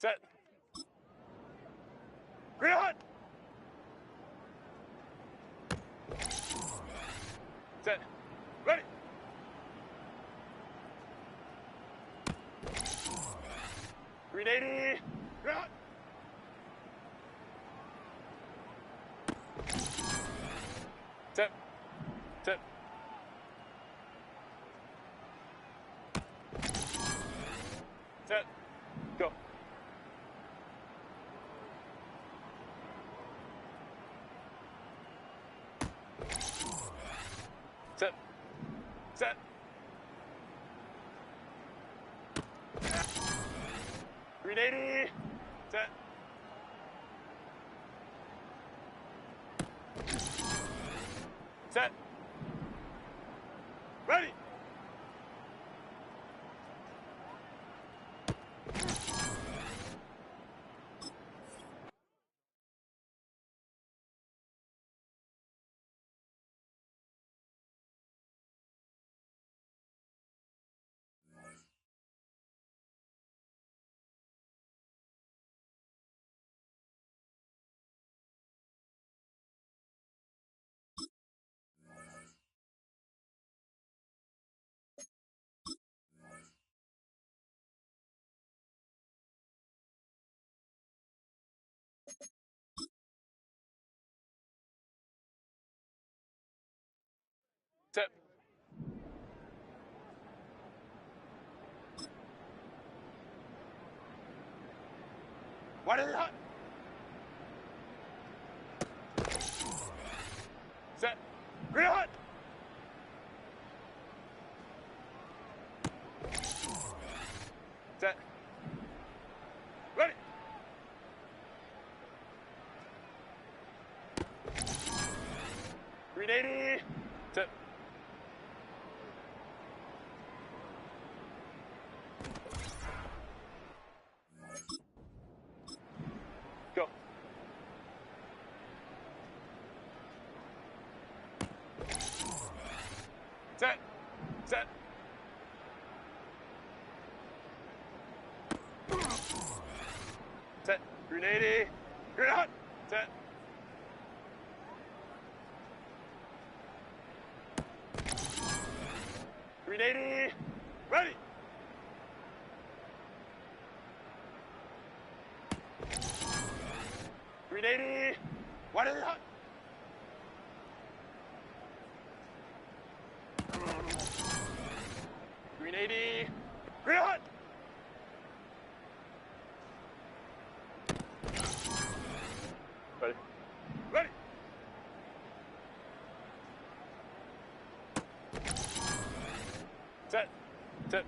Set. Green hot. Set. Ready. Green 80. Green hot. Set. Set. Set. Go. Set. Set. Green 80. Set. Set. Ready. Set. What is hot? Set. Green hot. Set. Ready. Green 80. Set. Go. Set. Set. Set. Green 80. Green hot. Set. Green 80. Ready. Green 80. What is hot? Green 80. Green hot. Ready. Ready. Set. Set.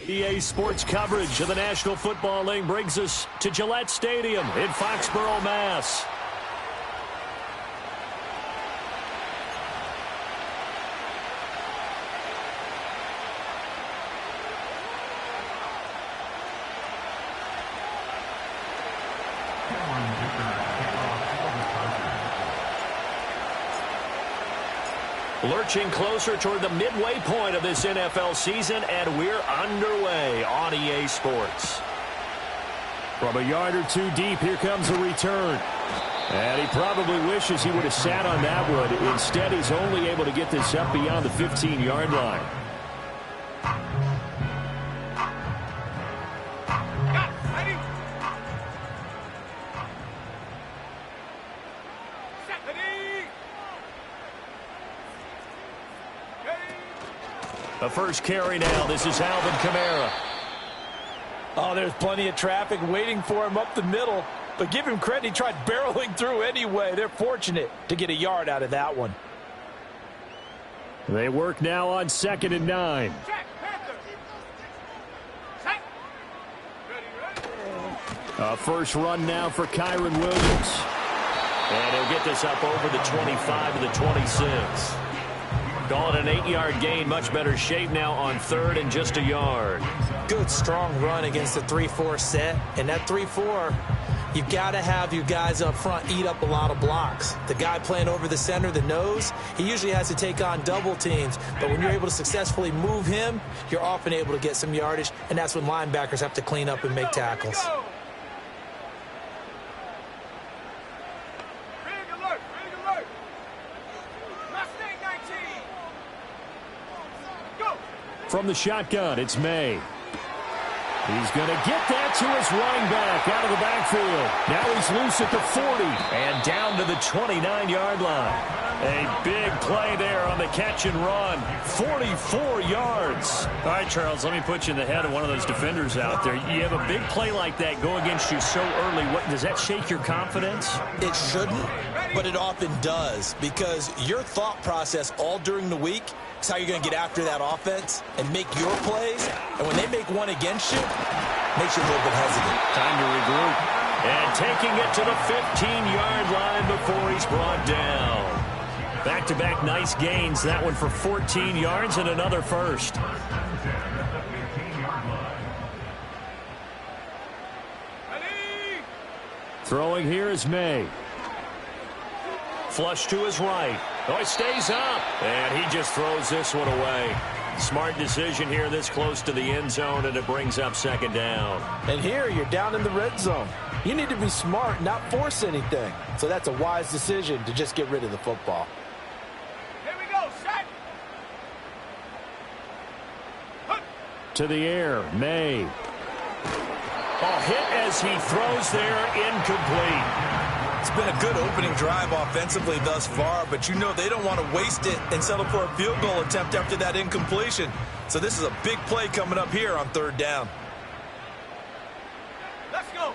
EA Sports coverage of the National Football League brings us to Gillette Stadium in Foxborough, Mass. Lurching closer toward the midway point of this NFL season, and we're underway on EA Sports. From a yard or two deep, here comes a return. And he probably wishes he would have sat on that one. Instead, he's only able to get this up beyond the 15-yard line. The first carry now. This is Alvin Kamara. Oh, there's plenty of traffic waiting for him up the middle. But give him credit, he tried barreling through anyway. They're fortunate to get a yard out of that one. They work now on 2nd and 9. A first run now for Kyron Williams. And he'll get this up over the 25 to the 26. Call it an 8-yard gain. Much better shape now on 3rd and just a yard. Good, strong run against the 3-4 set. And that 3-4, you've got to have your guys up front eat up a lot of blocks. The guy playing over the center, the nose, he usually has to take on double teams. But when you're able to successfully move him, you're often able to get some yardage. And that's when linebackers have to clean up and make tackles. From the shotgun, it's May. He's going to get that to his running back out of the backfield. Now he's loose at the 40. And down to the 29-yard line. A big play there on the catch and run. 44 yards. All right, Charles, let me put you in the head of one of those defenders out there. You have a big play like that go against you so early. What does that shake your confidence? It shouldn't, but it often does, because your thought process all during the week is how you're going to get after that offense and make your plays. And when they make one against you, it makes you a little bit hesitant. Time to regroup. And taking it to the 15-yard line before he's brought down. Back-to-back nice gains. That one for 14 yards and another first. Throwing here is May. Flush to his right. Oh, he stays up. And he just throws this one away. Smart decision here this close to the end zone, and it brings up 2nd down. And here you're down in the red zone. You need to be smart, not force anything. So that's a wise decision to just get rid of the football. Here we go, set. To the air, May. A hit as he throws there, incomplete. It's been a good opening drive offensively thus far, but you know they don't want to waste it and settle for a field goal attempt after that incompletion. So this is a big play coming up here on 3rd down. Let's go.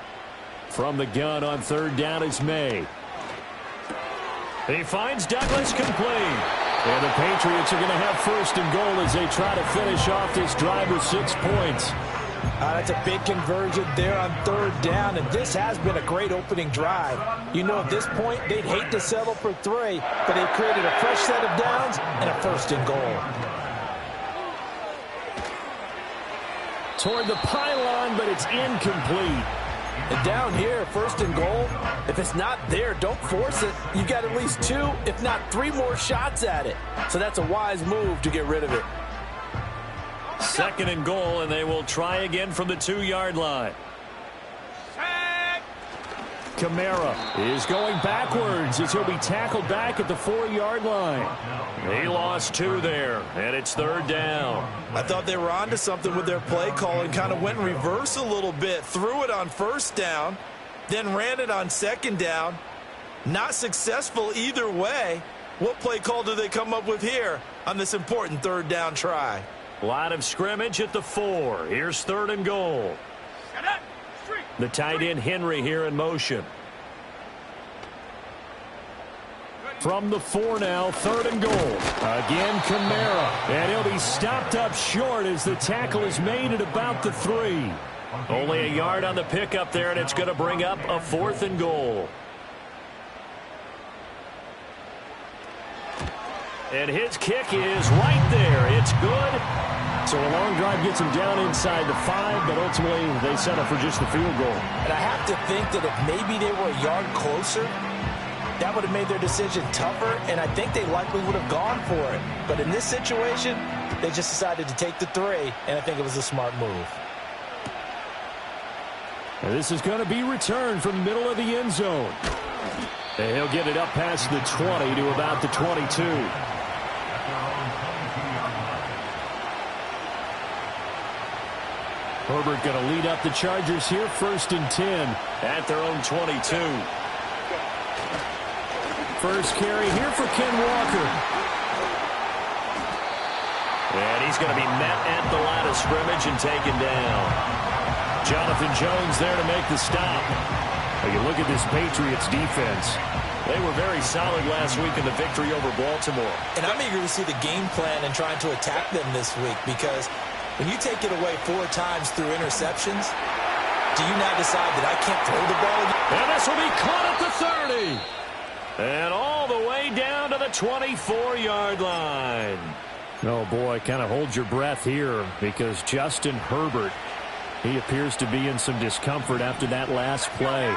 From the gun on 3rd down is May. He finds Douglas complete. And the Patriots are going to have 1st and goal as they try to finish off this drive with 6 points. That's a big conversion there on third down, and this has been a great opening drive. You know, at this point, they'd hate to settle for 3, but they created a fresh set of downs and a first and goal. Toward the pylon, but it's incomplete. And down here, first and goal, if it's not there, don't force it. You've got at least 2, if not 3 more shots at it. So that's a wise move to get rid of it. Second and goal, and they will try again from the 2-yard line. Kamara is going backwards as he'll be tackled back at the 4-yard line. He lost 2 there, and it's third down. I thought they were onto something with their play call and kind of went in reverse a little bit. Threw it on first down, then ran it on second down. Not successful either way. What play call do they come up with here on this important third down try? Line of scrimmage at the 4. Here's third and goal. The tight end Henry here in motion. From the 4 now, third and goal. Again, Kamara. And he'll be stopped up short as the tackle is made at about the 3. Only a yard on the pickup there, and it's going to bring up a 4th and goal. And his kick is right there. It's good. So a long drive gets him down inside the 5, but ultimately they settle for just the field goal. And I have to think that if maybe they were a yard closer, that would have made their decision tougher, and I think they likely would have gone for it. But in this situation, they just decided to take the 3, and I think it was a smart move. And this is going to be returned from the middle of the end zone. And he'll get it up past the 20 to about the 22. Herbert going to lead up the Chargers here, 1st and 10. At their own 22. First carry here for Ken Walker. And he's going to be met at the line of scrimmage and taken down. Jonathan Jones there to make the stop. Well, you look at this Patriots defense. They were very solid last week in the victory over Baltimore. And I'm eager to see the game plan and trying to attack them this week, because when you take it away 4 times through interceptions, do you now decide that I can't throw the ball again? And this will be caught at the 30. And all the way down to the 24-yard line. Oh, boy, kind of hold your breath here, because Justin Herbert, he appears to be in some discomfort after that last play.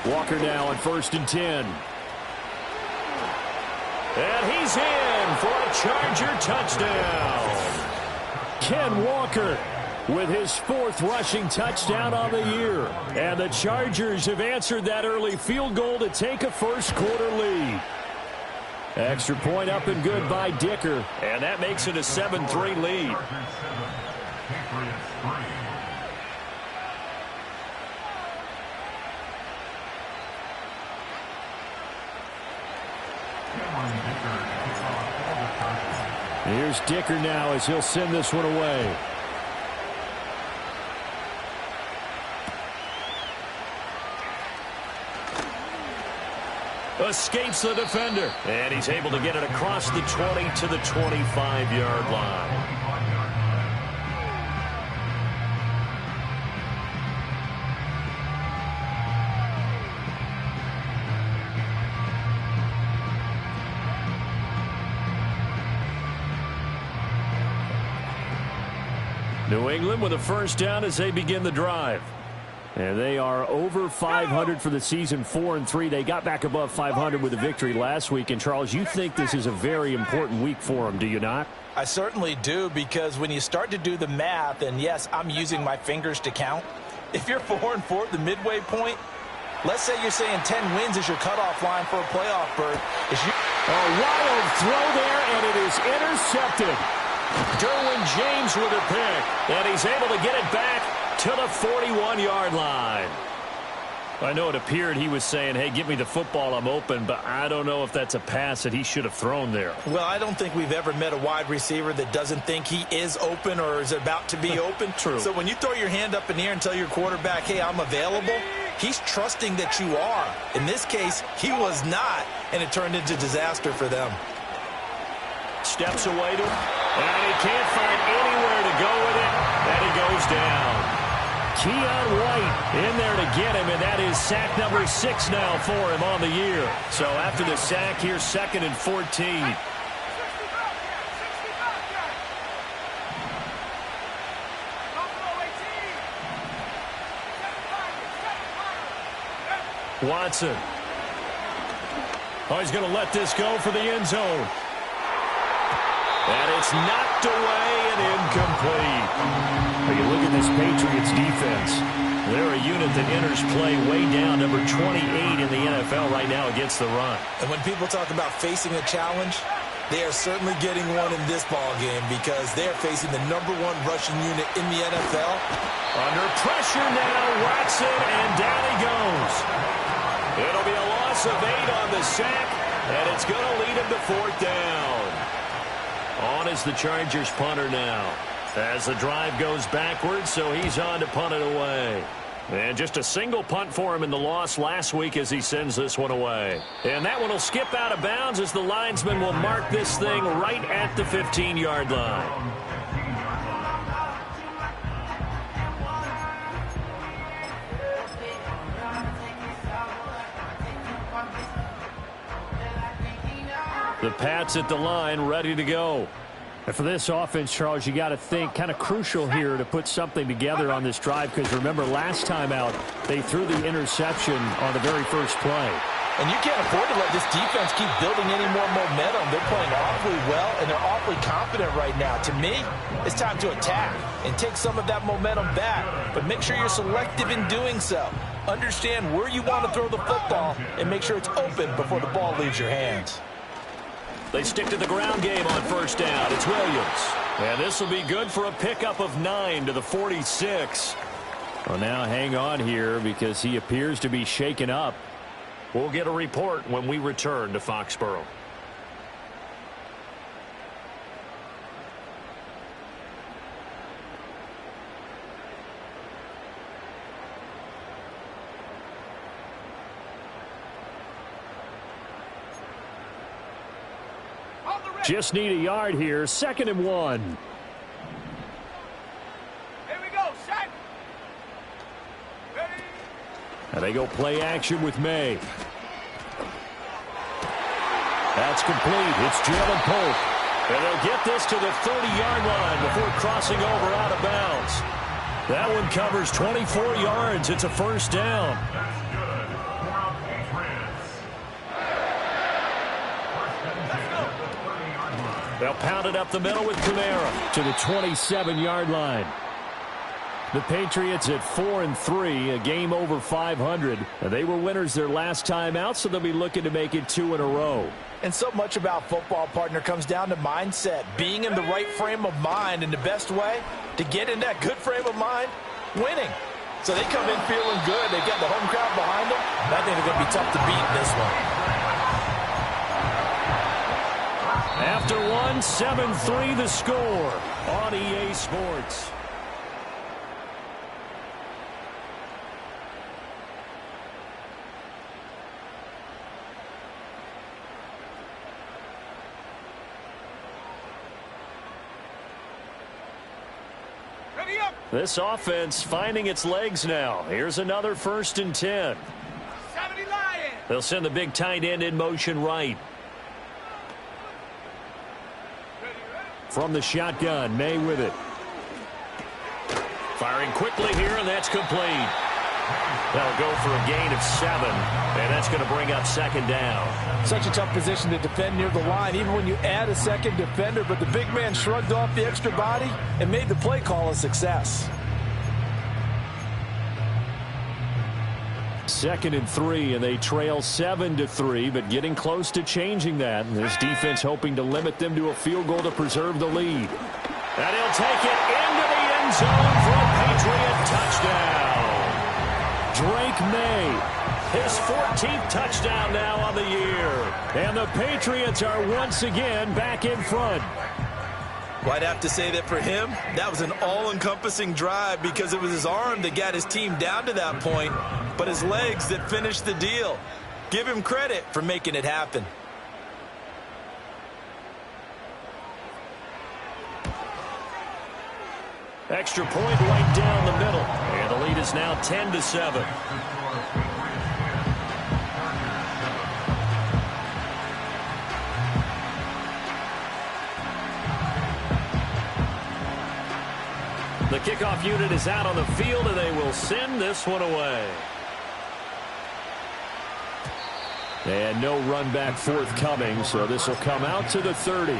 Walker now on 1st and 10. And he's in for a Charger touchdown. Ken Walker with his 4th rushing touchdown on the year. And the Chargers have answered that early field goal to take a first-quarter lead. Extra point up and good by Dicker. And that makes it a 7-3 lead. Here's Dicker now as he'll send this one away. Escapes the defender. And he's able to get it across the 20 to the 25-yard line. New England with a first down as they begin the drive. And they are over 500 for the season, 4-3. They got back above 500 with a victory last week. And, Charles, you think this is a very important week for them, do you not? I certainly do, because when you start to do the math, and, yes, I'm using my fingers to count. If you're 4-4 at the midway point, let's say you're saying 10 wins is your cutoff line for a playoff berth. A wild throw there, and it is intercepted. Derwin James with a pick, and he's able to get it back to the 41-yard line. I know it appeared he was saying, hey, give me the football, I'm open, but I don't know if that's a pass that he should have thrown there. Well, I don't think we've ever met a wide receiver that doesn't think he is open or is about to be open. True. So when you throw your hand up in the air and tell your quarterback, hey, I'm available, he's trusting that you are. In this case, he was not, and it turned into disaster for them. Steps away to him, and he can't find anywhere to go with it, and he Keon White in there to get him, and that is sack number 6 now for him on the year. So after the sack, here's 2nd and 14. Watson. Oh, he's going to let this go for the end zone. And it's knocked away and incomplete. When you look at this Patriots defense, they're a unit that enters play way down, number 28 in the NFL right now against the run. And when people talk about facing a challenge, they are certainly getting one in this ball game because they're facing the #1 rushing unit in the NFL. Under pressure now, Watson, and down he goes. It'll be a loss of 8 on the sack, and it's going to lead him to 4th down. On is the Chargers punter now, as the drive goes backwards, so he's on to punt it away. And just a single punt for him in the loss last week as he sends this one away. And that one will skip out of bounds as the linesman will mark this thing right at the 15-yard line. the Pats at the line ready to go. And for this offense, Charles, you got to think kind of crucial here to put something together on this drive because remember last time out they threw the interception on the very first play. And you can't afford to let this defense keep building any more momentum. They're playing awfully well, and they're awfully confident right now. To me, it's time to attack and take some of that momentum back. But make sure you're selective in doing so. Understand where you want to throw the football and make sure it's open before the ball leaves your hands. They stick to the ground game on first down. It's Williams. And this will be good for a pickup of 9 to the 46. Well, now hang on here because he appears to be shaken up. We'll get a report when we return to Foxborough. Just need a yard here. 2nd and 1. Here we go. Set. Ready. And they go play action with May. That's complete. It's Jalen Polk. And they'll get this to the 30-yard line before crossing over out of bounds. That one covers 24 yards. It's a first down. They'll pound it up the middle with Kamara to the 27-yard line. The Patriots at 4-3, a game over 500. They were winners their last time out, so they'll be looking to make it 2 in a row. And so much about football, partner, comes down to mindset, being in the right frame of mind, and the best way to get in that good frame of mind, winning. So they come in feeling good. They've got the home crowd behind them. I think they're going to be tough to beat in this one. After one, 7-3 the score on EA Sports. Ready up. This offense finding its legs now. Here's another 1st and 10. 70 Lions. They'll send the big tight end in motion right. From the shotgun, May with it. Firing quickly here, and that's complete. They'll go for a gain of 7, and that's going to bring up 2nd down. Such a tough position to defend near the line, even when you add a second defender, but the big man shrugged off the extra body and made the play call a success. 2nd and 3, and they trail 7-3, but getting close to changing that. And this defense hoping to limit them to a field goal to preserve the lead. And he'll take it into the end zone for a Patriot touchdown. Drake May, his 14th touchdown now on the year. And the Patriots are once again back in front. Well, I'd have to say that for him, that was an all-encompassing drive because it was his arm that got his team down to that point, but his legs that finished the deal. Give him credit for making it happen. Extra point right down the middle. And the lead is now 10-7. The kickoff unit is out on the field, and they will send this one away. And no run back forthcoming, so this will come out to the 30.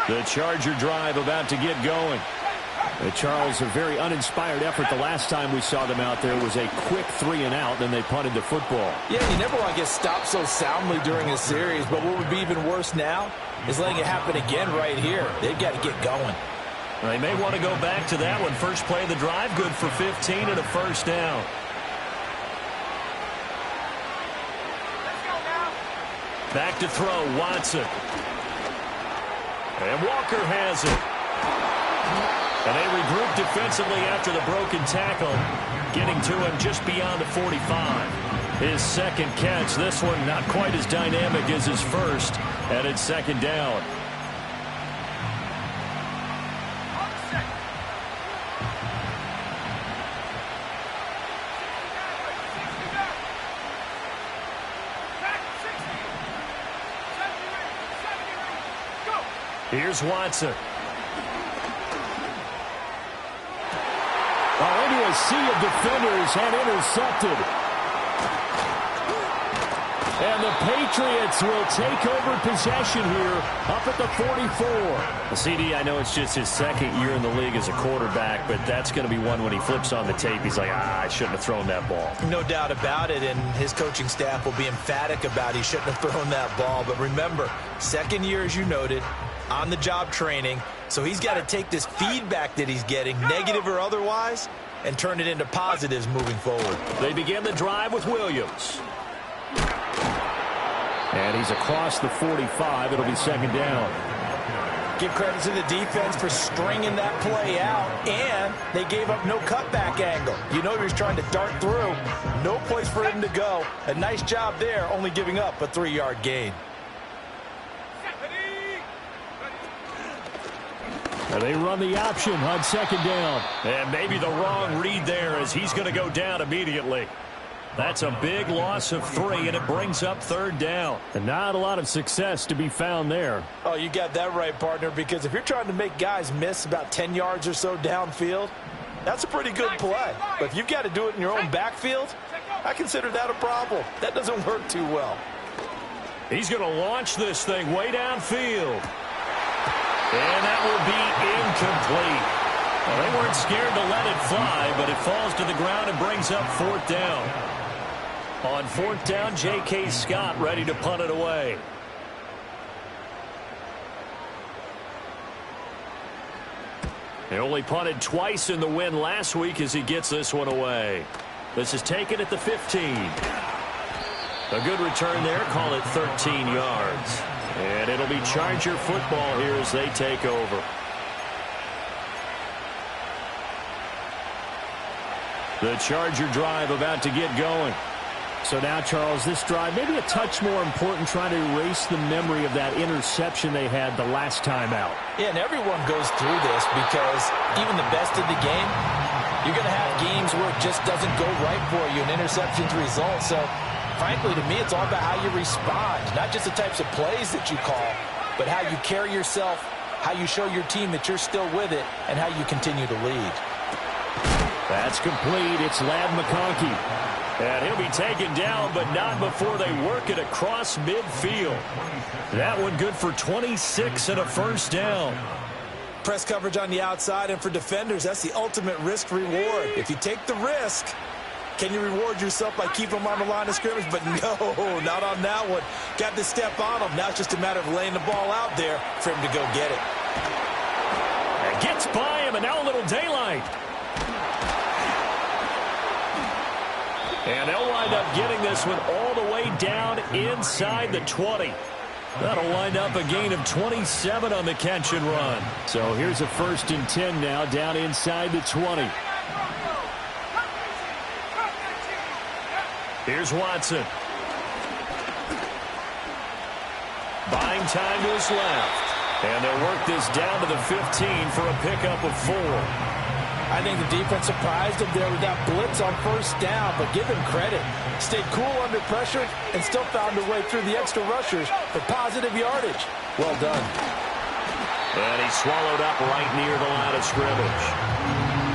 The Charger drive about to get going. Charles, a very uninspired effort the last time we saw them out there was a quick 3-and-out, then they punted the football. Yeah, you never want to get stopped so soundly during a series, but what would be even worse now is letting it happen again right here. They've got to get going. They may want to go back to that one. First play of the drive, good for 15 and a first down. Let's go now. Back to throw, Watson. And Walker has it. And they regroup defensively after the broken tackle, getting to him just beyond the 45. His second catch, this one not quite as dynamic as his first, and it's second down. On the set. 60 back. Back 60. 70 Go. Here's Watson. Into a sea of defenders and intercepted. And the Patriots will take over possession here up at the 44. The CD, I know it's just his second year in the league as a quarterback, but that's going to be one when he flips on the tape. He's like, I shouldn't have thrown that ball. No doubt about it, and his coaching staff will be emphatic about he shouldn't have thrown that ball. But remember, second year, as you noted, on-the-job training, so he's got to take this feedback that he's getting, negative or otherwise, and turn it into positives moving forward. They begin the drive with Williams. And he's across the 45. It'll be second down. Give credit to the defense for stringing that play out, and they gave up no cutback angle. You know he was trying to dart through. No place for him to go. A nice job there, only giving up a 3-yard gain. And they run the option on second down. And maybe the wrong read there as he's going to go down immediately. That's a big loss of 3, and it brings up third down. And not a lot of success to be found there. Oh, you got that right, partner, because if you're trying to make guys miss about 10 yards or so downfield, that's a pretty good play. But if you've got to do it in your own backfield, I consider that a problem. That doesn't work too well. He's going to launch this thing way downfield. And that will be incomplete. Well, they weren't scared to let it fly, but it falls to the ground and brings up fourth down. On fourth down, J.K. Scott ready to punt it away. He only punted twice in the win last week as he gets this one away. This is taken at the 15. A good return there, call it 13 yards. And it'll be Charger football here as they take over. The Charger drive about to get going. So now, Charles, this drive maybe a touch more important, trying to erase the memory of that interception they had the last time out. Yeah, and everyone goes through this because even the best in the game, you're going to have games where it just doesn't go right for you, and interceptions result. So frankly, to me, it's all about how you respond, not just the types of plays that you call, but how you carry yourself, how you show your team that you're still with it, and how you continue to lead. That's complete. It's Ladd McConkey. And he'll be taken down, but not before they work it across midfield. That one good for 26 and a first down. Press coverage on the outside, and for defenders, that's the ultimate risk-reward. If you take the risk, can you reward yourself by keeping them on the line of scrimmage? But no, not on that one. Got to step on them. Now it's just a matter of laying the ball out there for him to go get it. And gets by him, and now a little daylight. And they'll wind up getting this one all the way down inside the 20. That'll wind up a gain of 27 on the catch and run. So here's a 1st and 10 now down inside the 20. Here's Watson. Buying time to his left. And they'll work this down to the 15 for a pickup of 4. I think the defense surprised him there with that blitz on first down, but give him credit. Stayed cool under pressure and still found a way through the extra rushers for positive yardage. Well done. And he swallowed up right near the line of scrimmage.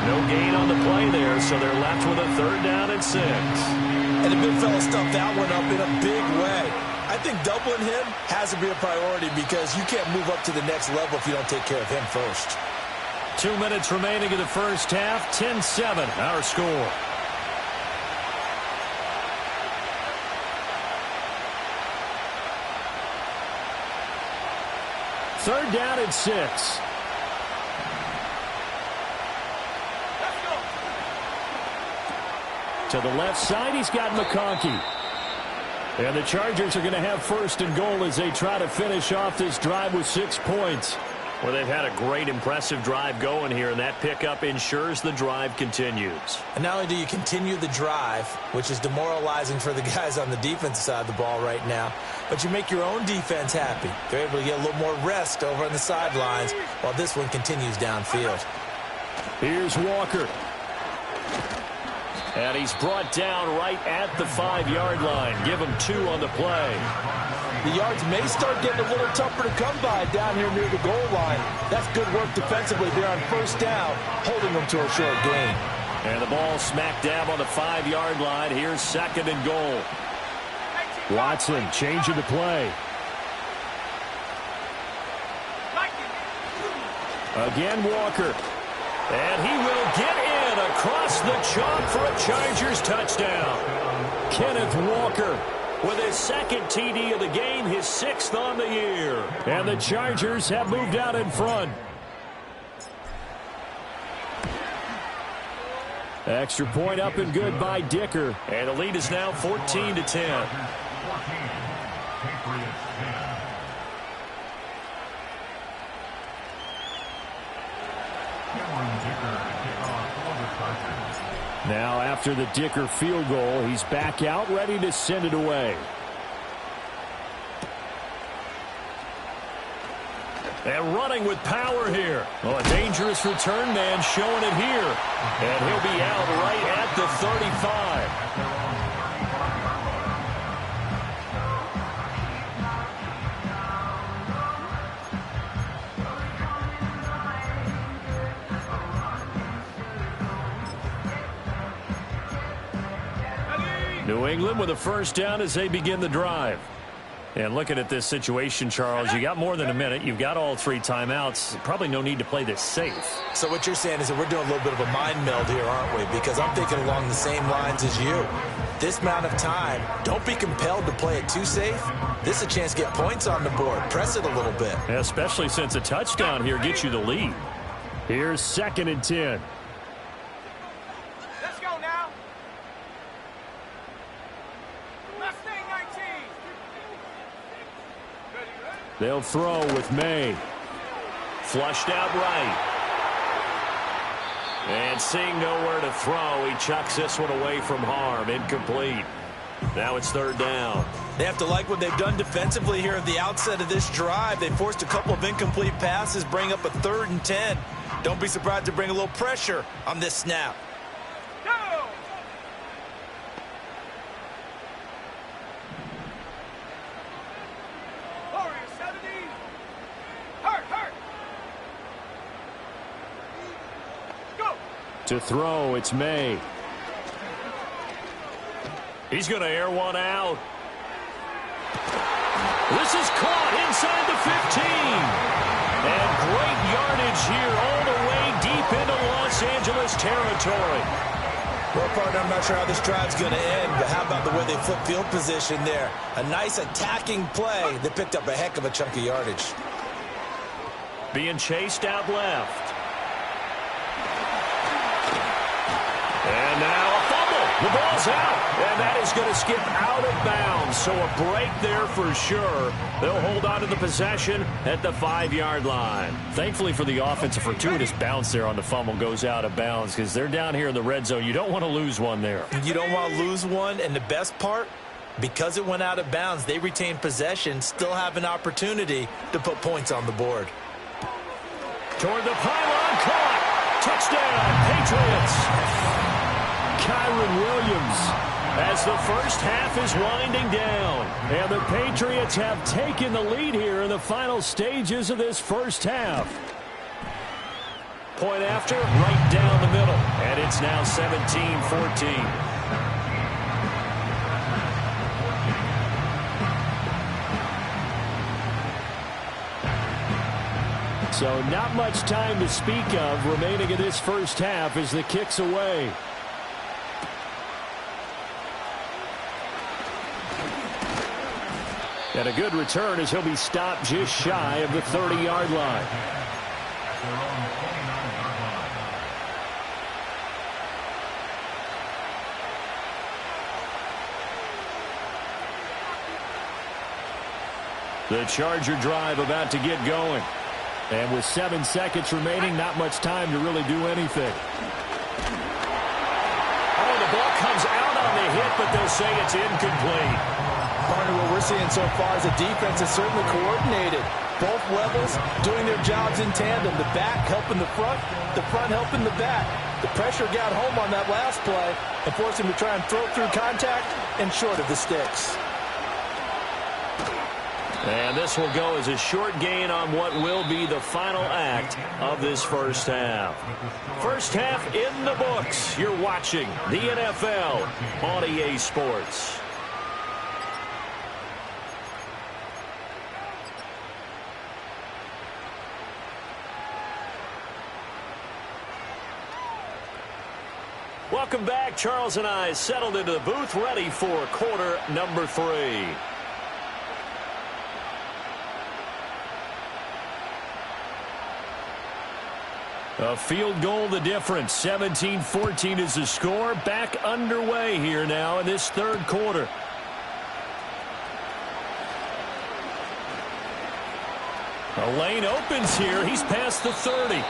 No gain on the play there, so they're left with a 3rd down and 6. And the big fella stuffed that one up in a big way. I think doubling him has to be a priority because you can't move up to the next level if you don't take care of him first. 2 minutes remaining in the first half. 10-7, our score. Third down and 6. Let's go. To the left side, he's got McConkey. And the Chargers are going to have 1st and goal as they try to finish off this drive with 6 points. Well, they've had a great, impressive drive going here, and that pickup ensures the drive continues. And not only do you continue the drive, which is demoralizing for the guys on the defensive side of the ball right now, but you make your own defense happy. They're able to get a little more rest over on the sidelines while this one continues downfield. Here's Walker. And he's brought down right at the 5-yard line. Give him 2 on the play. The yards may start getting a little tougher to come by down here near the goal line. That's good work defensively there on first down, holding them to a short gain. And the ball smack dab on the 5-yard line. Here's 2nd and goal. Watson changing the play. Again, Walker. And he will get in across the chalk for a Chargers touchdown. Kenneth Walker with his 2nd TD of the game, his 6th on the year. And the Chargers have moved out in front. Extra point up and good by Dicker. And the lead is now 14-10. Now after the Dicker field goal, he's back out ready to send it away. And running with power here. Oh, a dangerous return man showing it here. And he'll be out right at the 35. New England with a 1st down as they begin the drive. And looking at this situation, Charles, you got more than a minute. You've got all 3 timeouts. Probably no need to play this safe. So what you're saying is that we're doing a little bit of a mind meld here, aren't we? Because I'm thinking along the same lines as you. This amount of time, don't be compelled to play it too safe. This is a chance to get points on the board. Press it a little bit. Especially since a touchdown here gets you the lead. Here's 2nd and 10. Let's go now. Mustang 19. They'll throw with May. Flushed out right. And seeing nowhere to throw, he chucks this one away from harm. Incomplete. Now it's 3rd down. They have to like what they've done defensively here at the outset of this drive. They forced a couple of incomplete passes, bring up a 3rd and 10. Don't be surprised to bring a little pressure on this snap. Go! Warrior 70. Hurt. Go! To throw, it's May. He's going to air one out. This is caught inside the 15. And great yardage here all the way deep into Los Angeles territory. Well, partner, I'm not sure how this drive's going to end, but how about the way they flip field position there? A nice attacking play that picked up a heck of a chunk of yardage. Being chased out left. And now a fumble. The ball's out. And that is going to skip out of bounds. So a break there for sure. They'll hold on to the possession at the 5-yard line. Thankfully for the offense, a fortuitous bounce there on the fumble goes out of bounds because they're down here in the red zone. You don't want to lose one there. You don't want to lose one. And the best part, Because it went out of bounds, they retained possession, still have an opportunity to put points on the board. Toward the pylon, caught. Touchdown, Patriots. Kyron Williams, as the first half is winding down. And the Patriots have taken the lead here in the final stages of this first half. Point after, right down the middle. And it's now 17-14. So not much time to speak of remaining in this first half as the kick's away. And a good return as he'll be stopped just shy of the 30-yard line. The Charger drive about to get going. And with 7 seconds remaining, not much time to really do anything. Oh, the ball comes out on the hit, but they'll say it's incomplete. Partner, what we're seeing so far is a defense is certainly coordinated. Both levels doing their jobs in tandem. The back helping the front helping the back. The pressure got home on that last play and forced him to try and throw through contact and short of the sticks. And this will go as a short gain on what will be the final act of this first half. First half in the books. You're watching the NFL on EA Sports. Welcome back. Charles and I settled into the booth, ready for quarter number 3. A field goal the difference. 17-14 is the score. Back underway here now in this third quarter. A lane opens here. He's past the 30.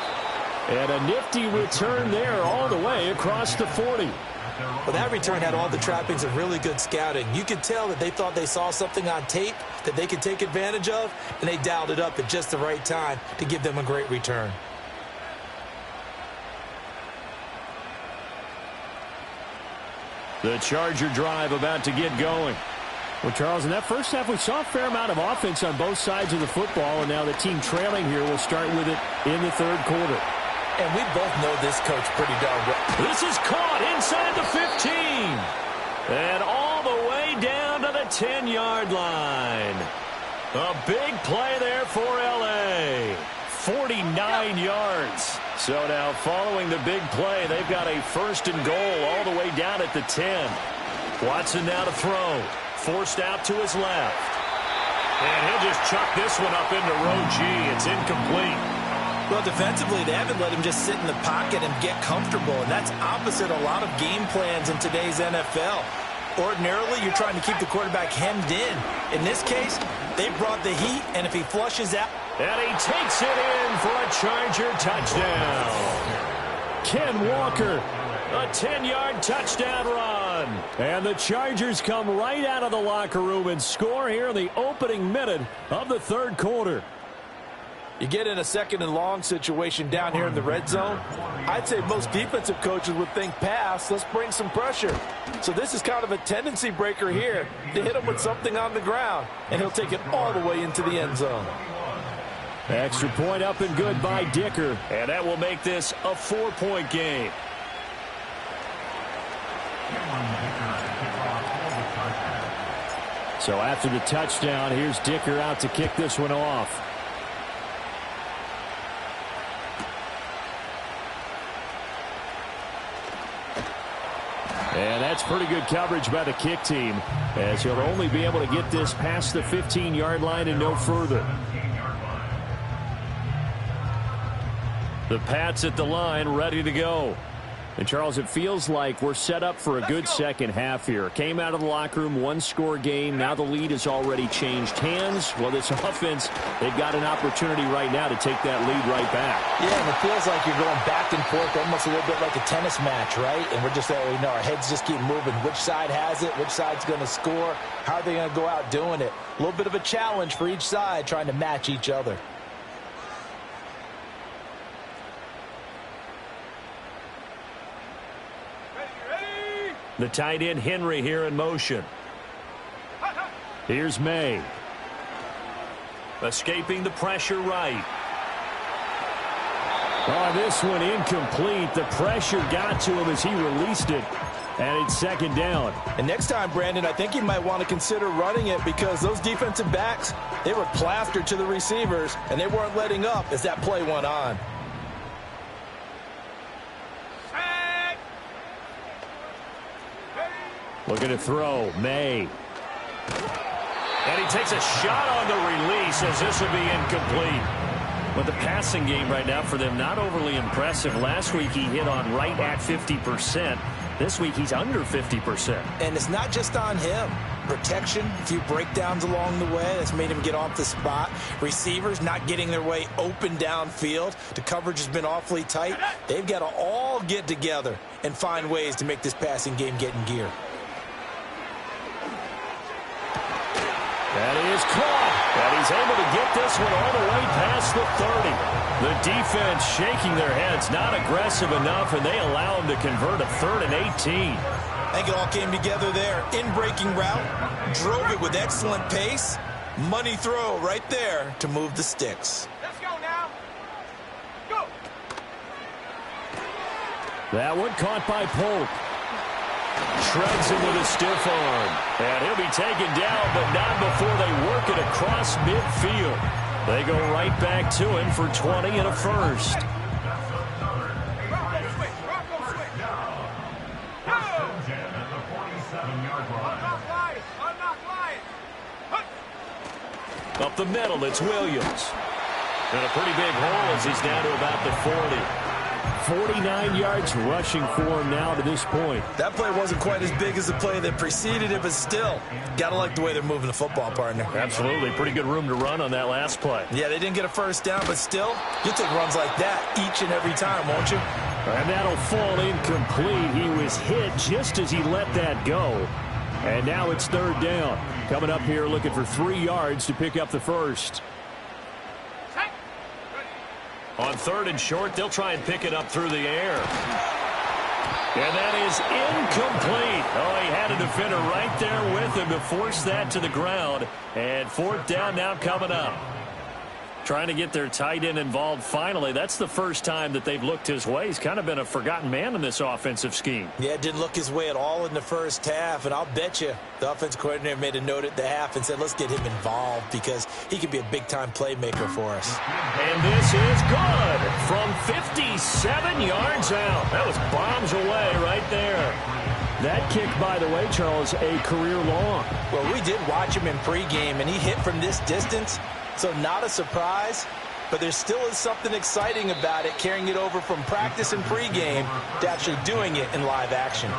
And a nifty return there all the way across the 40. Well, that return had all the trappings of really good scouting. You could tell that they thought they saw something on tape that they could take advantage of, and they dialed it up at just the right time to give them a great return. The Charger drive about to get going. Well, Charles, in that first half, we saw a fair amount of offense on both sides of the football, and now the team trailing here will start with it in the third quarter. And we both know this coach pretty darn well. This is caught inside the 15. And all the way down to the 10-yard line. A big play there for L.A. 49 yards. So now following the big play, they've got a first and goal all the way down at the 10. Watson now to throw. Forced out to his left. And he'll just chuck this one up into row G. It's incomplete. Well, defensively, they haven't let him just sit in the pocket and get comfortable, and that's opposite a lot of game plans in today's NFL. Ordinarily, you're trying to keep the quarterback hemmed in. In this case, they brought the heat, and if he flushes out... And he takes it in for a Charger touchdown. Ken Walker, a 10-yard touchdown run. And the Chargers come right out of the locker room and score here in the opening minute of the third quarter. You get in a second and long situation down here in the red zone. I'd say most defensive coaches would think pass, let's bring some pressure. So this is kind of a tendency breaker here to hit him with something on the ground, and he'll take it all the way into the end zone. Extra point up and good by Dicker, and that will make this a 4-point game. So after the touchdown, here's Dicker out to kick this one off. And that's pretty good coverage by the kick team, as he'll only be able to get this past the 15-yard line and no further. The Pats at the line, ready to go. And, Charles, it feels like we're set up for a good second half here. Came out of the locker room, one-score game. Now the lead has already changed hands. Well, this offense, they've got an opportunity right now to take that lead right back. Yeah, and it feels like you're going back and forth, almost a little bit like a tennis match, right? And we're just, our heads just keep moving. Which side has it? Which side's going to score? How are they going to go out doing it? A little bit of a challenge for each side, trying to match each other. The tight end Henry here in motion. Here's May. Escaping the pressure right. Oh, this one incomplete. The pressure got to him as he released it. And it's second down. And next time, Brandon, I think you might want to consider running it because those defensive backs, they were plastered to the receivers, and they weren't letting up as that play went on. Looking to throw. May. And he takes a shot on the release as this will be incomplete. But the passing game right now for them, not overly impressive. Last week he hit on right at 50%. This week he's under 50%. And it's not just on him. Protection, a few breakdowns along the way. That's made him get off the spot. Receivers not getting their way open downfield. The coverage has been awfully tight. They've got to all get together and find ways to make this passing game get in gear. That is caught. And he's able to get this one all the way past the 30. The defense shaking their heads, not aggressive enough, and they allow him to convert a 3rd and 18. I think it all came together there. In-breaking route, drove it with excellent pace. Money throw right there to move the sticks. Let's go now. Go. That one caught by Polk. Shreds him with a stiff arm. And he'll be taken down, but not before they work it across midfield. They go right back to him for 20 and a first. Up the middle, it's Williams. And a pretty big hole as he's down to about the 40. 49 yards rushing for him now to this point. That play wasn't quite as big as the play that preceded it, but still, got to like the way they're moving the football, partner. Absolutely. Pretty good room to run on that last play. Yeah, they didn't get a first down, but still, you'll take runs like that each and every time, won't you? And that'll fall incomplete. He was hit just as he let that go. And now it's 3rd down. Coming up here looking for 3 yards to pick up the first. On 3rd and short, they'll try and pick it up through the air. And that is incomplete. Oh, he had a defender right there with him to force that to the ground. And 4th down now coming up. Trying to get their tight end involved finally. That's the first time that they've looked his way. He's kind of been a forgotten man in this offensive scheme. Yeah, it didn't look his way at all in the first half. And I'll bet you the offensive coordinator made a note at the half and said, let's get him involved because he could be a big-time playmaker for us. And this is good from 57 yards out. That was bombs away right there. That kick, by the way, Charles, a career long. Well, we did watch him in pregame, and he hit from this distance. So not a surprise, but there still is something exciting about it, carrying it over from practice and pregame to actually doing it in live action.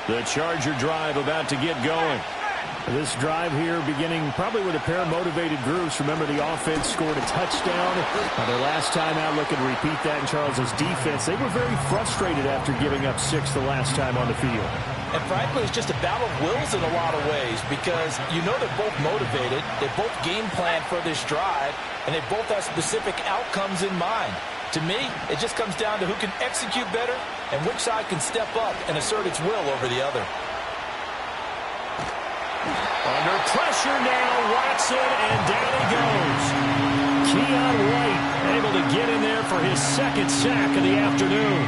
The Charger drive about to get going. This drive here beginning probably with a pair of motivated groups. Remember, the offense scored a touchdown. Their last time out, looking to repeat that in Charles's defense. They were very frustrated after giving up 6 the last time on the field. And frankly, it's just a battle of wills in a lot of ways because you know they're both motivated. They both game plan for this drive, and they both have specific outcomes in mind. To me, it just comes down to who can execute better and which side can step up and assert its will over the other. Under pressure now, Watson, and down he goes. Keon White able to get in there for his 2nd sack of the afternoon.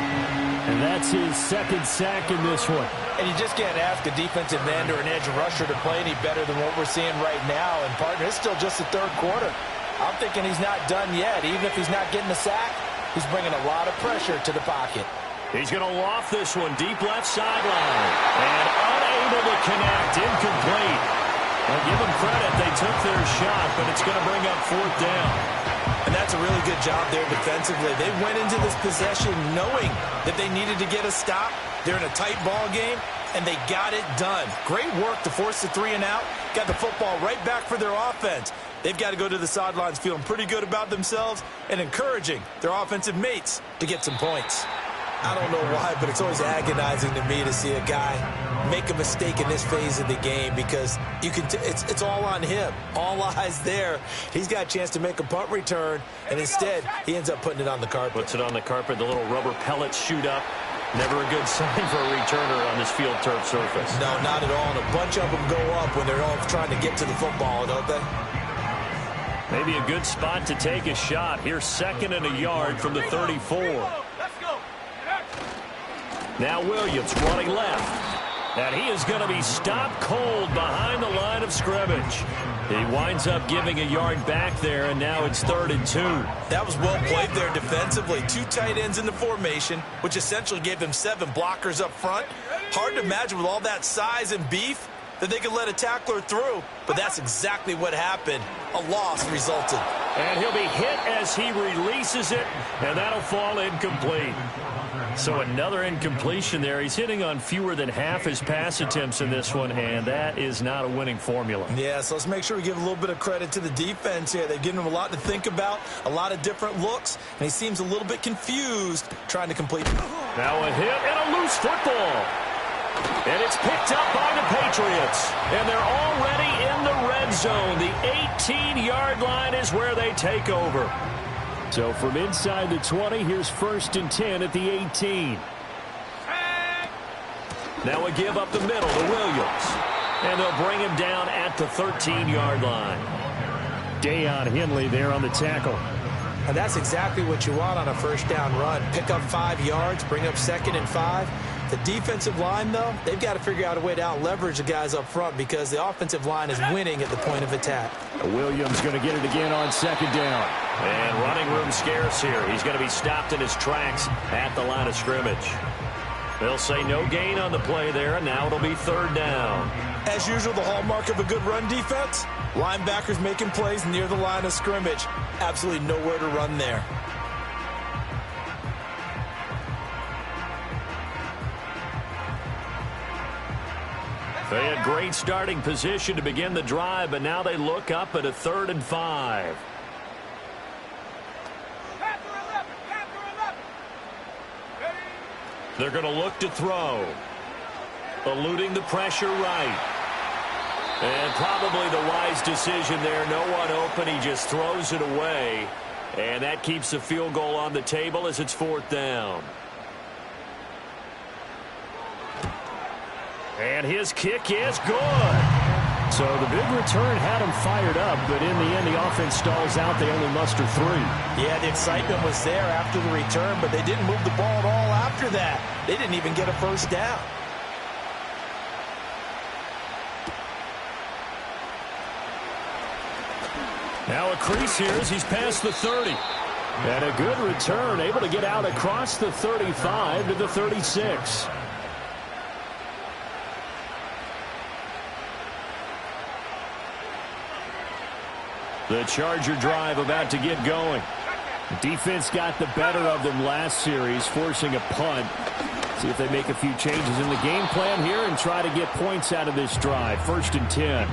And that's his 2nd sack in this one. And you just can't ask a defensive end or an edge rusher to play any better than what we're seeing right now. And, partner, it's still just the 3rd quarter. I'm thinking he's not done yet. Even if he's not getting the sack, he's bringing a lot of pressure to the pocket. He's going to loft this one deep left sideline. And unable to connect, incomplete. Well, give them credit. They took their shot, but it's going to bring up 4th down. And that's a really good job there defensively. They went into this possession knowing that they needed to get a stop. They're in a tight ball game, and they got it done. Great work to force the 3 and out. Got the football right back for their offense. They've got to go to the sidelines feeling pretty good about themselves and encouraging their offensive mates to get some points. I don't know why, but it's always agonizing to me to see a guy make a mistake in this phase of the game because you can. It's all on him. All eyes there. He's got a chance to make a punt return, and instead he ends up putting it on the carpet. Puts it on the carpet. The little rubber pellets shoot up. Never a good sign for a returner on this field turf surface. No, not at all. And a bunch of them go up when they're all trying to get to the football, don't they? Maybe a good spot to take a shot. Here's 2nd and a yard from the 34. Let's go. Now Williams running left. And he is going to be stopped cold behind the line of scrimmage. He winds up giving a yard back there, and now it's 3rd and 2. That was well played there defensively. 2 tight ends in the formation, which essentially gave them 7 blockers up front. Hard to imagine with all that size and beef that they could let a tackler through, but that's exactly what happened. A loss resulted. And he'll be hit as he releases it, and that'll fall incomplete. So another incompletion there. He's hitting on fewer than half his pass attempts in this one, and that is not a winning formula. Yeah, so let's make sure we give a little bit of credit to the defense here. They've given him a lot to think about, a lot of different looks, and he seems a little bit confused trying to complete. Now a hit and a loose football. And it's picked up by the Patriots. And they're already in the red zone. The 18-yard line is where they take over. So from inside the 20, here's 1st and 10 at the 18. Now a give up the middle to Williams. And they'll bring him down at the 13-yard line. Deion Henley there on the tackle. And that's exactly what you want on a 1st down run. Pick up 5 yards, bring up 2nd and 5. The defensive line, though, they've got to figure out a way to out-leverage the guys up front because the offensive line is winning at the point of attack. Williams going to get it again on 2nd down. And running room scarce here. He's going to be stopped in his tracks at the line of scrimmage. They'll say no gain on the play there, and now it'll be 3rd down. As usual, the hallmark of a good run defense, linebackers making plays near the line of scrimmage. Absolutely nowhere to run there. They had great starting position to begin the drive, but now they look up at a 3rd and 5. They're going to look to throw. Eluding the pressure right. And probably the wise decision there. No one open. He just throws it away. And that keeps the field goal on the table as it's 4th down. And his kick is good. So the big return had him fired up, but in the end, the offense stalls out. They only muster 3. Yeah, the excitement was there after the return, but they didn't move the ball at all after that. They didn't even get a 1st down. Now a crease here as he's past the 30. And a good return, able to get out across the 35 to the 36. The Charger drive about to get going. The defense got the better of them last series, forcing a punt. See if they make a few changes in the game plan here and try to get points out of this drive. 1st and 10.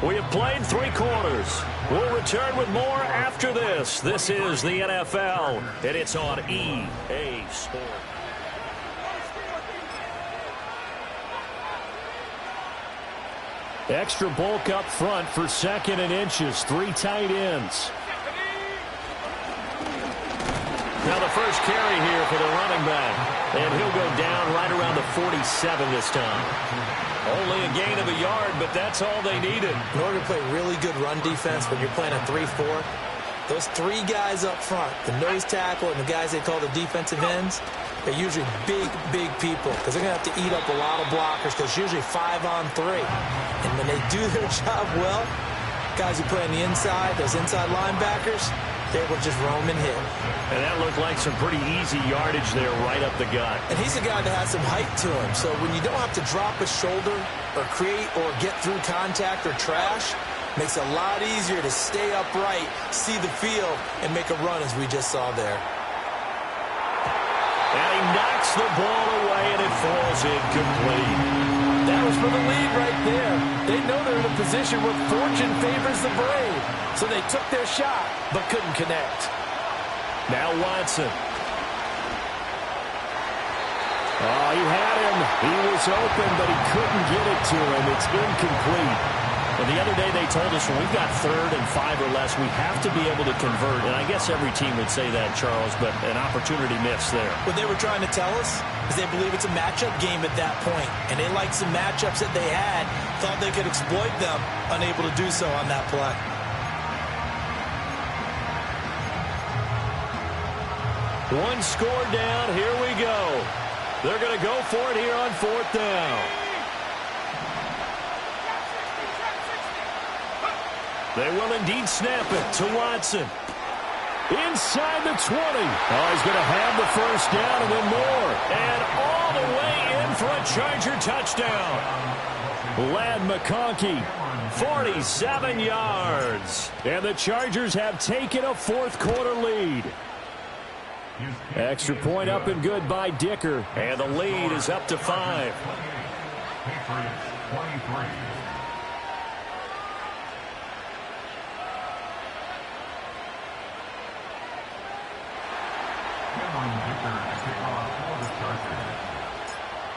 We have played 3 quarters. We'll return with more after this. This is the NFL, and it's on EA Sports. Extra bulk up front for 2nd and inches. 3 tight ends. Now the first carry here for the running back. And he'll go down right around the 47 this time. Only a gain of a yard, but that's all they needed. In order to play really good run defense when you're playing a 3-4, those 3 guys up front, the nose tackle and the guys they call the defensive ends, they're usually big, big people because they're going to have to eat up a lot of blockers because it's usually 5 on 3. And when they do their job well, guys who play on the inside, those inside linebackers, they will just roam and hit. And that looked like some pretty easy yardage there right up the gut. And he's a guy that has some height to him. So when you don't have to drop a shoulder or create or get through contact or trash, Makes it a lot easier to stay upright, see the field, and make a run as we just saw there. And he knocks the ball away, and it falls incomplete. That was for the lead right there. They know they're in a position where fortune favors the brave. So they took their shot, but couldn't connect. Now Watson. Oh, he had him. He was open, but he couldn't get it to him. It's incomplete. And the other day they told us when we've got 3rd and 5 or less, we have to be able to convert. And I guess every team would say that, Charles, but an opportunity missed there. What they were trying to tell us is they believe it's a matchup game at that point. And they liked some matchups that they had, thought they could exploit them, unable to do so on that play. One score down. Here we go. They're going to go for it here on 4th down. They will indeed snap it to Watson. Inside the 20. Oh, he's going to have the first down and then more. And all the way in for a Charger touchdown. Ladd McConkey, 47 yards. And the Chargers have taken a 4th quarter lead. Extra point up and good by Dicker. And the lead is up to 5.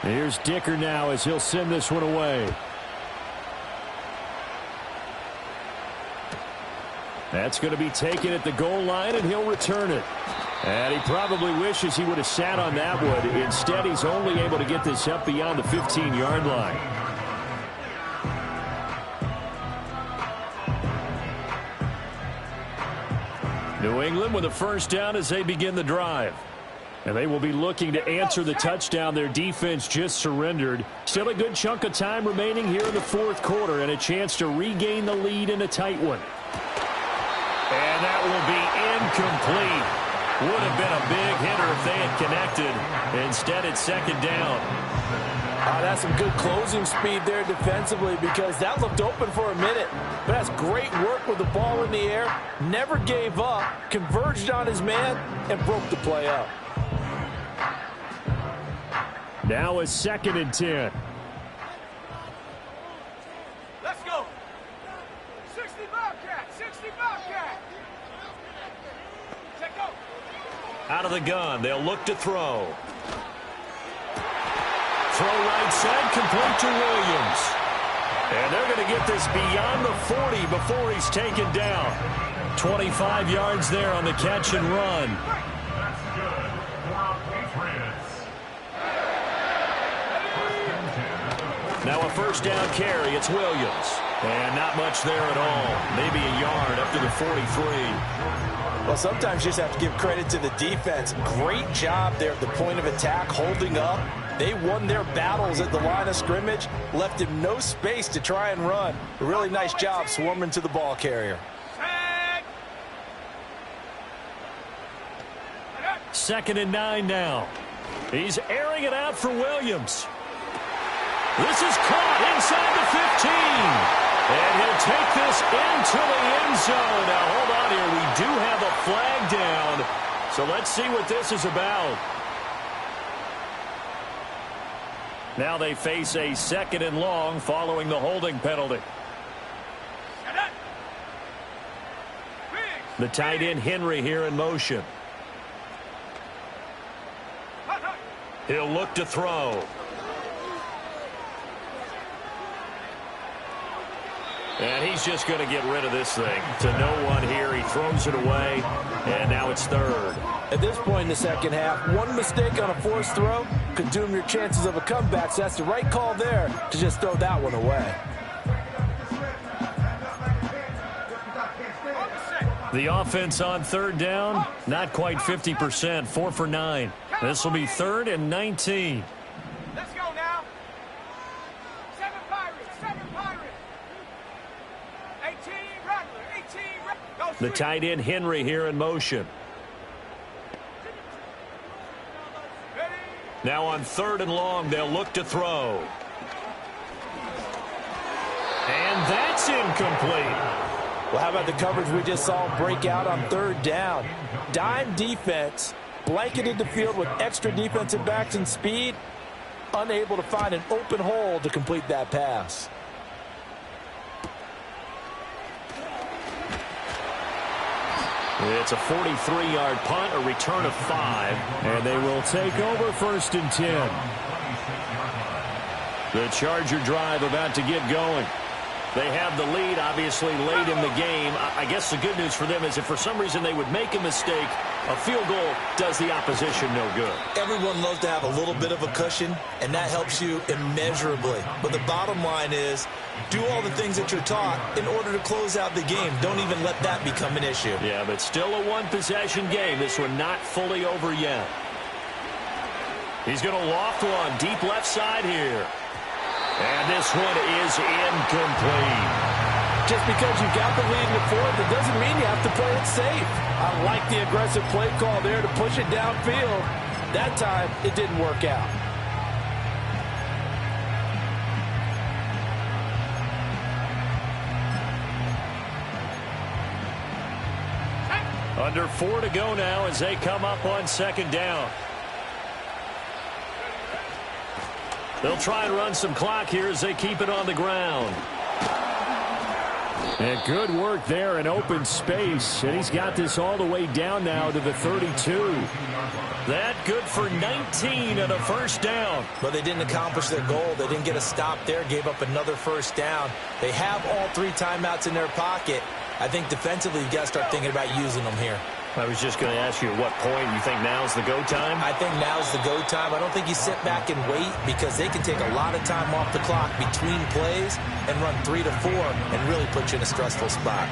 Here's Dicker now as he'll send this one away. That's going to be taken at the goal line, and he'll return it. And he probably wishes he would have sat on that one. Instead, he's only able to get this up beyond the 15-yard line. New England with a first down as they begin the drive. And they will be looking to answer the touchdown their defense just surrendered. Still a good chunk of time remaining here in the 4th quarter and a chance to regain the lead in a tight one. And that will be incomplete. Would have been a big hitter if they had connected. Instead, it's 2nd down. That's some good closing speed there defensively because that looked open for a minute. But that's great work with the ball in the air. Never gave up, converged on his man, and broke the play up. Now a 2nd and 10. Let's go. 60 Bobcat. 60 Bobcat. Check go. Out of the gun, they'll look to throw. Throw right side, complete to Williams. And they're going to get this beyond the 40 before he's taken down. 25 yards there on the catch and run. Now a first down carry. It's Williams. And not much there at all. Maybe a yard up to the 43. Well, sometimes you just have to give credit to the defense. Great job there at the point of attack, holding up. They won their battles at the line of scrimmage, left him no space to try and run. A really nice job swarming to the ball carrier. 2nd and 9 now. He's airing it out for Williams. This is caught inside the 15. And he'll take this into the end zone. Now, hold on here. We do have a flag down. So let's see what this is about. Now they face a 2nd and long following the holding penalty. The tight end Henry here in motion. He'll look to throw. And he's just going to get rid of this thing. To no one here. He throws it away. And now it's 3rd. At this point in the second half, one mistake on a forced throw could doom your chances of a comeback. So that's the right call there to just throw that one away. The offense on 3rd down, not quite 50%, 4 for 9. This will be 3rd and 19. Let's go now. 7 Pirates. 7 Pirates. 18 regular. 18 regular. The tight end Henry here in motion. Now on 3rd and long, they'll look to throw. And that's incomplete. Well, how about the coverage we just saw break out on third down? Dime defense, blanketed the field with extra defensive backs and speed, unable to find an open hole to complete that pass. It's a 43-yard punt, a return of 5. And they will take over 1st and 10. The Charger drive about to get going. They have the lead, obviously, late in the game. I guess the good news for them is if for some reason they would make a mistake, a field goal does the opposition no good. Everyone loves to have a little bit of a cushion, and that helps you immeasurably. But the bottom line is, do all the things that you're taught in order to close out the game. Don't even let that become an issue. Yeah, but still a one-possession game. This one not fully over yet. He's going to loft one deep left side here. And this one is incomplete. Just because you got the lead in the fourth, it doesn't mean you have to play it safe. I like the aggressive play call there to push it downfield. That time, it didn't work out. Under 4 to go now as they come up on 2nd down. They'll try and run some clock here as they keep it on the ground. And good work there in open space. And he's got this all the way down now to the 32. That good for 19 and a 1st down. But they didn't accomplish their goal. They didn't get a stop there, gave up another 1st down. They have all 3 timeouts in their pocket. I think defensively you've got to start thinking about using them here. I was just going to ask you at what point you think now's the go time? I think now's the go time. I don't think you sit back and wait because they can take a lot of time off the clock between plays and run 3 to 4 and really put you in a stressful spot.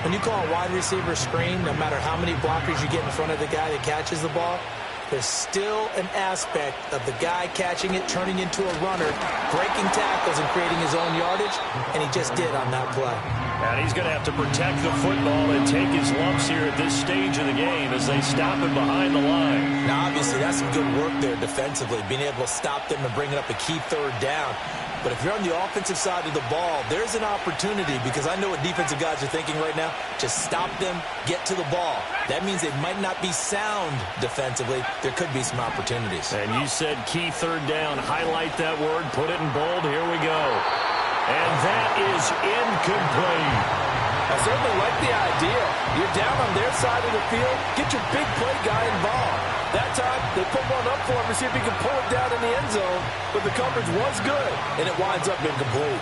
When you call a wide receiver screen, no matter how many blockers you get in front of the guy that catches the ball, there's still an aspect of the guy catching it, turning into a runner, breaking tackles and creating his own yardage, and he just did on that play. And he's going to have to protect the football and take his lumps here at this stage of the game as they stop him behind the line. Now, obviously, that's some good work there defensively, being able to stop them and bring it up a key 3rd down. But if you're on the offensive side of the ball, there's an opportunity because I know what defensive guys are thinking right now. Just stop them, get to the ball. That means they might not be sound defensively. There could be some opportunities. And you said key 3rd down. Highlight that word. Put it in bold. Here we go. And that is incomplete. I certainly like the idea. You're down on their side of the field. Get your big play guy involved. That time, they put one up for him to see if he can pull it down in the end zone. But the coverage was good, and it winds up incomplete.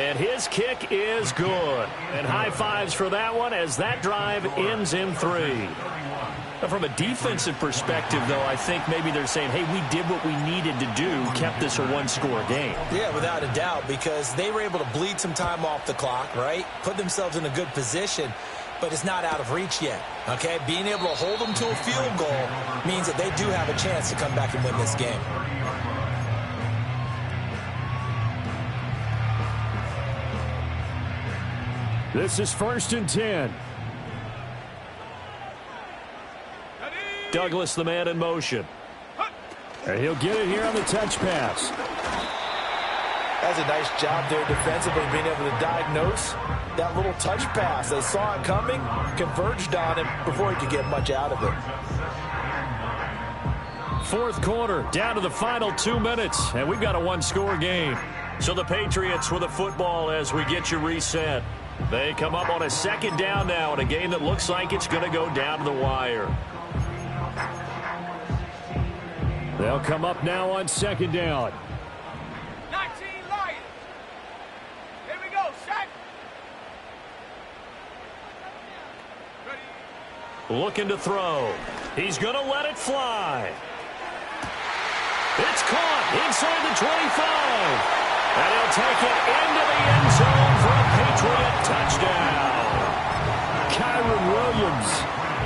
And his kick is good. And high fives for that one as that drive ends in 3. From a defensive perspective, though, I think maybe they're saying, hey, we did what we needed to do, kept this a one-score game. Yeah, without a doubt, because they were able to bleed some time off the clock, right? Put themselves in a good position, but it's not out of reach yet, okay? Being able to hold them to a field goal means that they do have a chance to come back and win this game. This is 1st and 10. Douglas, the man in motion. And he'll get it here on the touch pass. That's a nice job there defensively, being able to diagnose that little touch pass. They saw it coming, converged on him before he could get much out of it. 4th quarter, down to the final 2 minutes, and we've got a one-score game. So the Patriots with the football as we get you reset. They come up on a 2nd down now in a game that looks like it's going to go down to the wire. They'll come up now on 2nd down. 19 Lions. Here we go, set. Ready. Looking to throw. He's going to let it fly. It's caught inside the 25. And he'll take it into the end zone for a Patriot touchdown. Kyron Williams,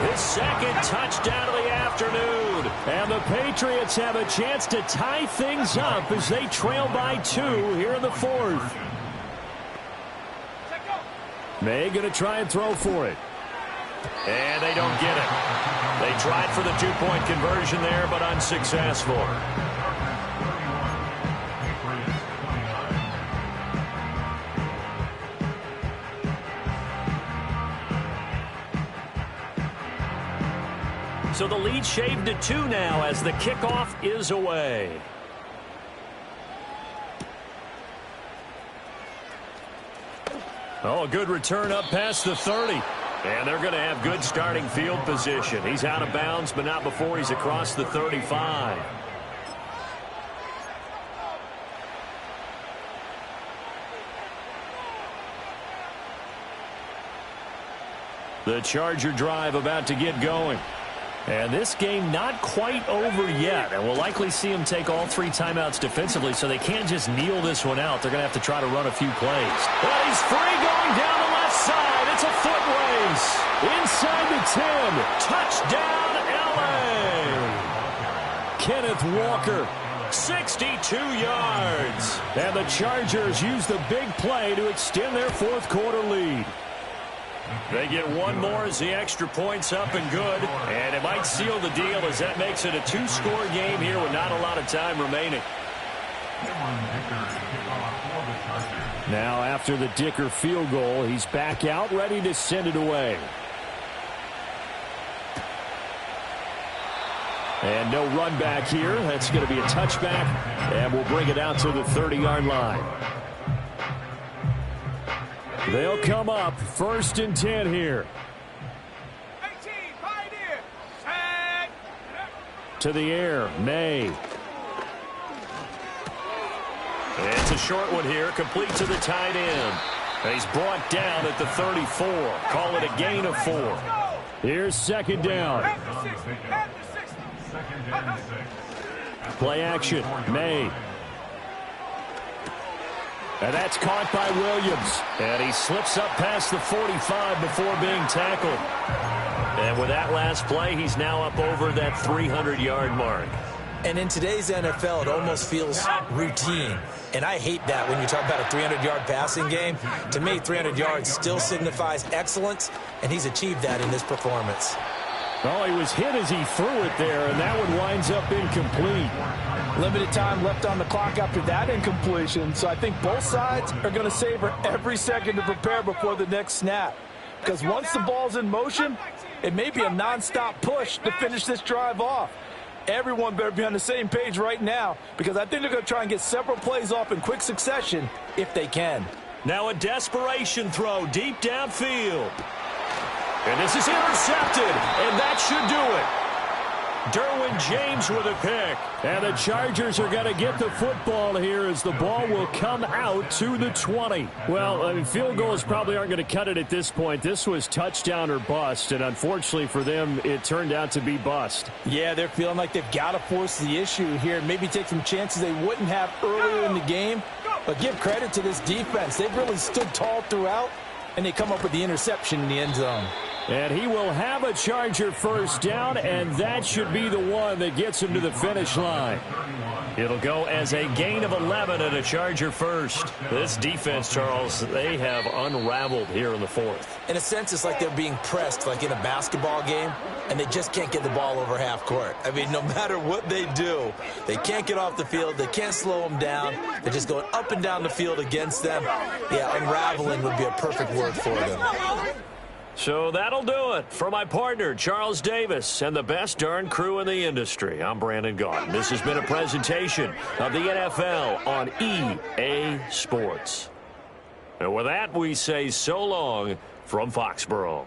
his 2nd touchdown of the afternoon. And the Patriots have a chance to tie things up as they trail by 2 here in the 4th. May going to try and throw for it. And they don't get it. They tried for the 2-point conversion there, but unsuccessful. So the lead shaved to 2 now as the kickoff is away. Oh, a good return up past the 30. And they're going to have good starting field position. He's out of bounds, but not before he's across the 35. The Charger drive about to get going. And this game not quite over yet. And we'll likely see them take all 3 timeouts defensively, so they can't just kneel this one out. They're going to have to try to run a few plays. But he's free going down the left side. It's a foot race. Inside the 10. Touchdown, L.A. Kenneth Walker, 62 yards. And the Chargers use the big play to extend their fourth quarter lead. They get one more as the extra point's up and good. And it might seal the deal as that makes it a 2-score game here with not a lot of time remaining. Now after the Dicker field goal, he's back out ready to send it away. And no run back here. That's going to be a touchback. And we'll bring it out to the 30-yard line. They'll come up 1st and 10 here. 18, Pioneer. Set. To the air, May. It's a short one here, complete to the tight end. He's brought down at the 34. Call it a gain of 4. Here's 2nd down. Play action, May. And that's caught by Williams. And he slips up past the 45 before being tackled. And with that last play, he's now up over that 300-yard mark. And in today's NFL, it almost feels routine. And I hate that when you talk about a 300-yard passing game. To me, 300 yards still signifies excellence, and he's achieved that in this performance. Well, he was hit as he threw it there, and that one winds up incomplete. Limited time left on the clock after that incompletion, so I think both sides are going to savor every second to prepare before the next snap. Because once the ball's in motion, it may be a nonstop push to finish this drive off. Everyone better be on the same page right now, because I think they're going to try and get several plays off in quick succession if they can. Now a desperation throw deep downfield. And this is intercepted, and that should do it. Derwin James with a pick. And the Chargers are going to get the football here as the ball will come out to the 20. Well, I mean, field goals probably aren't going to cut it at this point. This was touchdown or bust, and unfortunately for them, it turned out to be bust. Yeah, they're feeling like they've got to force the issue here and maybe take some chances they wouldn't have earlier in the game. But give credit to this defense. They've really stood tall throughout, and they come up with the interception in the end zone. And he will have a Charger first down, and that should be the one that gets him to the finish line. It'll go as a gain of 11 and a Charger first. This defense, Charles, they have unraveled here in the fourth. In a sense, it's like they're being pressed like in a basketball game, and they just can't get the ball over half court. I mean, no matter what they do, they can't get off the field. They can't slow them down. They're just going up and down the field against them. Yeah, unraveling would be a perfect word for them. So that'll do it for my partner, Charles Davis, and the best darn crew in the industry. I'm Brandon Gaudin. This has been a presentation of the NFL on EA Sports. And with that, we say so long from Foxborough.